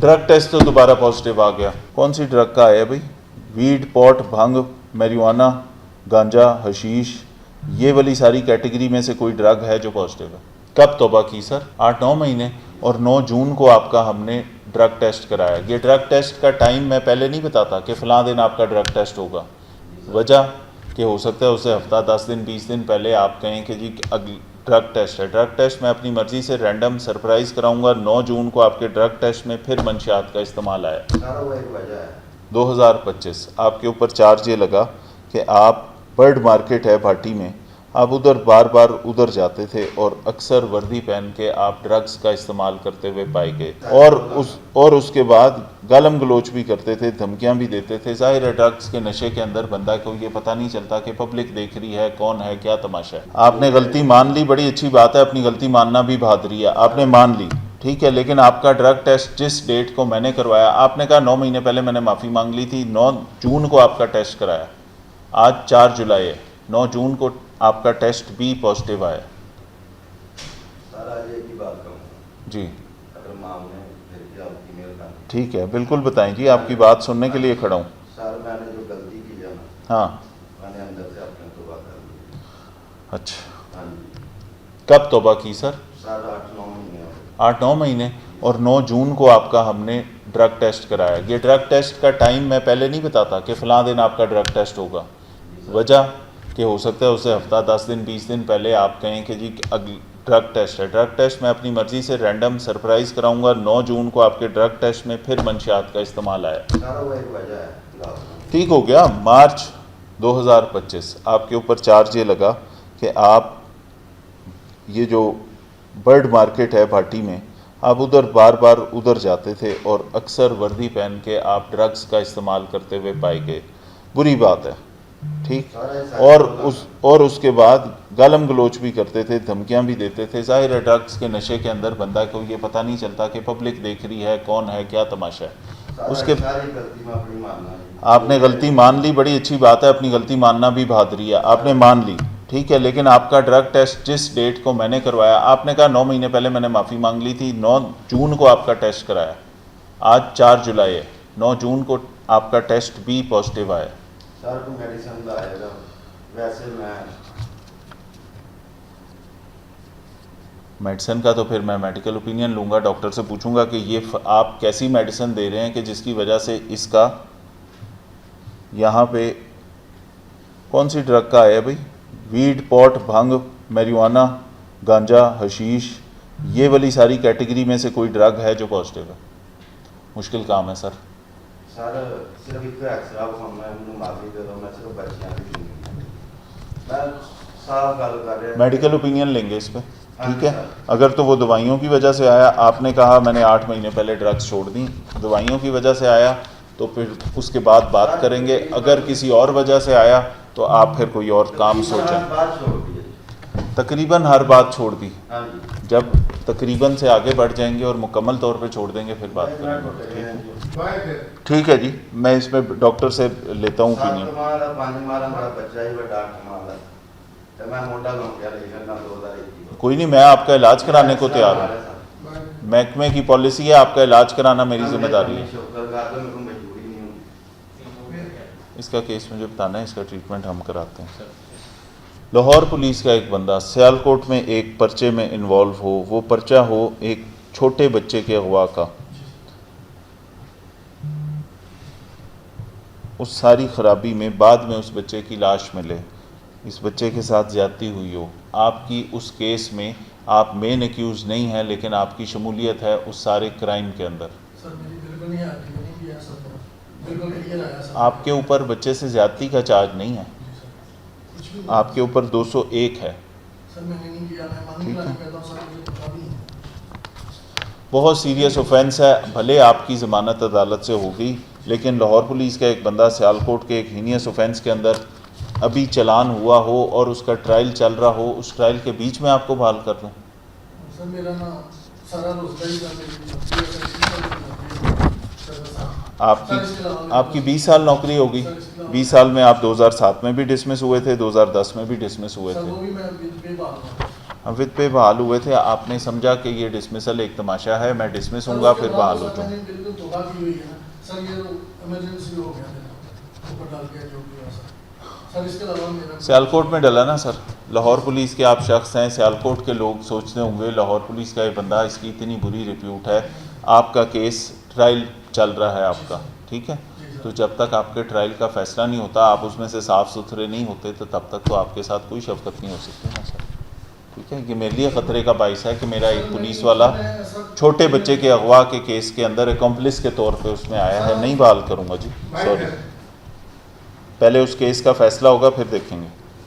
Drug test तो दोबारा positive आ गया। कौन सी ड्रग का है भाई? वीड, पॉट, भंग, मैरिजुआना, गांजा, हशीश, ये वाली सारी कैटेगरी में से कोई ड्रग है जो पॉजिटिव है। कब तौबा की सर? 8-9 महीने, और 9 जून को आपका हमने ड्रग टेस्ट कराया। ये ड्रग टेस्ट का टाइम मैं पहले नहीं बताता कि फ़लाँ दिन आपका ड्रग टेस्ट होगा। वजह कि हो सकता है उससे हफ्ता 10 दिन 20 दिन पहले आप कहें कि जी ड्रग टेस्ट है। ड्रग टेस्ट मैं अपनी मर्ज़ी से रैंडम सरप्राइज़ कराऊंगा। 9 जून को आपके ड्रग टेस्ट में फिर मंशियात का इस्तेमाल आया। 2025 आपके ऊपर चार्ज ये लगा कि आप बर्ड मार्केट है भाटी में, आप उधर बार बार उधर जाते थे और अक्सर वर्दी पहन के आप ड्रग्स का इस्तेमाल करते हुए पाए गए, और उसके बाद गालम गलोच भी करते थे, धमकियां भी देते थे। जाहिर है ड्रग्स के नशे के अंदर बंदा को ये पता नहीं चलता कि पब्लिक देख रही है, कौन है, क्या तमाशा है। आपने गलती मान ली, बड़ी अच्छी बात है, अपनी गलती मानना भी बहादुरी है, आपने मान ली, ठीक है। लेकिन आपका ड्रग टेस्ट जिस डेट को मैंने करवाया, आपने कहा 9 महीने पहले मैंने माफ़ी मांग ली थी, 9 जून को आपका टेस्ट कराया, आज 4 जुलाई है, 9 जून को आपका टेस्ट भी पॉजिटिव आया। सर आज एक ही बात कहूँ जी, अगर मामले फिर भी आपकी मेहरबानी। ठीक है, बिल्कुल बताएं जी, आपकी बात सुनने के लिए खड़ा हूँ। सर मैंने जो गलती की है ना, हाँ, मैंने अंदर से अपने तौबा कर ली। अच्छा, हाँ जी कब तौबा की सर? सर 8-9 महीने हो गए। 8-9 महीने, और 9 जून को आपका हमने ड्रग टेस्ट कराया। ये ड्रग टेस्ट का टाइम मैं पहले नहीं बताता कि फ़लाँ दिन आपका ड्रग टेस्ट होगा। वजह कि हो सकता है उससे हफ्ता 10 दिन 20 दिन पहले आप कहें कि जी ड्रग टेस्ट है। ड्रग टेस्ट मैं अपनी मर्ज़ी से रैंडम सरप्राइज़ कराऊंगा। 9 जून को आपके ड्रग टेस्ट में फिर मंशियात का इस्तेमाल आया। सर वो एक वजह है, ठीक हो गया। मार्च 2025 आपके ऊपर चार्ज ये लगा कि आप ये जो बर्ड मार्केट है भाटी में, आप उधर बार बार उधर जाते थे और अक्सर वर्दी पहन के आप ड्रग्स का इस्तेमाल करते हुए पाए गए। बुरी बात है, ठीक। और उसके बाद गालम गलोच भी करते थे, धमकियां भी देते थे। जाहिर है ड्रग्स के नशे के अंदर बंदा को ये पता नहीं चलता कि पब्लिक देख रही है, कौन है, क्या तमाशा है। उसके आपने गलती मान ली, बड़ी अच्छी बात है, अपनी गलती मानना भी बहादुरी है, आपने मान ली, ठीक है। लेकिन आपका ड्रग टेस्ट जिस डेट को मैंने करवाया, आपने कहा 9 महीने पहले मैंने माफ़ी मांग ली थी, 9 जून को आपका टेस्ट कराया, आज 4 जुलाई है, 9 जून को आपका टेस्ट भी पॉजिटिव आया। सर को मेडिसिन आएगा, वैसे मैं मेडिसिन का तो फिर मैं मेडिकल ओपिनियन लूँगा, डॉक्टर से पूछूंगा कि ये आप कैसी मेडिसिन दे रहे हैं कि जिसकी वजह से इसका यहाँ पे कौन सी ड्रग का है भाई? वीड, पॉट, भंग, मैरिजुआना, गांजा, हशीश, ये वाली सारी कैटेगरी में से कोई ड्रग है जो पॉजिटिव है। मुश्किल काम है सर। सर सिर्फ एक एक्सरा मैं माफी दे दो, मैं सिर्फ बच्चियां की मैं साफ गल कर रहा हूं। मेडिकल ओपिनियन लेंगे इस पे, ठीक है। अगर तो वो दवाइयों की वजह से आया, आपने कहा मैंने 8 महीने पहले ड्रग्स छोड़ दी, दवाइयों की वजह से आया तो फिर उसके बाद बात करेंगे। अगर किसी और वजह से आया तो आप फिर कोई और काम सोचें। तकरीबन हर बात छोड़ दी, जब तकरीबन से आगे बढ़ जाएंगे और मुकम्मल तौर पे छोड़ देंगे फिर बात करेंगे। ठीक है जी, मैं इसमें डॉक्टर से लेता हूँ ओपिनियन। कोई नहीं, मैं आपका इलाज कराने को तैयार हूँ। महकमे की पॉलिसी है, आपका इलाज कराना मेरी जिम्मेदारी है। इसका केस मुझे बताना है, इसका ट्रीटमेंट हम कराते हैं। लाहौर पुलिस का एक बंदा सियालकोट में एक पर्चे में इन्वॉल्व हो, वो पर्चा हो एक छोटे बच्चे के अगवा का, उस सारी खराबी में बाद में उस बच्चे की लाश मिले, इस बच्चे के साथ ज्यादती हुई हो, आपकी उस केस में आप मेन एक्यूज नहीं हैं, लेकिन आपकी शमूलियत है उस सारे क्राइम के अंदर। आपके ऊपर बच्चे से ज्यादती का चार्ज नहीं है, आपके ऊपर 201 है। ठीक है, बहुत सीरियस ऑफेंस है। भले आपकी ज़मानत अदालत से होगी, लेकिन लाहौर पुलिस का एक बंदा सियालकोट के एक हीनियस ऑफेंस के अंदर अभी चलान हुआ हो और उसका ट्रायल चल रहा हो, उस ट्रायल के बीच में आपको बहाल कर दूँ? आपकी 20 साल नौकरी होगी। 20 साल में आप 2007 में भी डिसमिस हुए थे, 2010 में भी डिसमिस हुए थे। विद पे बहाल हुए थे, आपने समझा कि ये डिसमिसल एक तमाशा है, मैं डिसमिस हूँगा फिर बहाल हो जाऊँ। बिल्कुल तौबा की हुई है ना सर, ये तो इमरजेंसी हो गया मेरा ऊपर डाल के जो भी हुआ सर इसके अलावा मेरा सियालकोट में डला ना सर, लाहौर पुलिस के आप शख्स हैं, सियालकोट के लोग सोचते होंगे लाहौर पुलिस का ये बंदा, इसकी इतनी बुरी रिप्यूट है, आपका केस ट्रायल चल रहा है आपका, ठीक है, तो जब तक आपके ट्रायल का फैसला नहीं होता, आप उसमें से साफ़ सुथरे नहीं होते, तो तब तक तो आपके साथ कोई शफकत नहीं हो सकती ना सर, ठीक है। कि मेरे लिए ख़तरे का बाइस है कि मेरा एक पुलिस वाला छोटे बच्चे के अगवा के केस के अंदर एकम्प्लिस के तौर पे उसमें आया है, नहीं बहाल करूँगा जी, सॉरी, पहले उस केस का फैसला होगा फिर देखेंगे।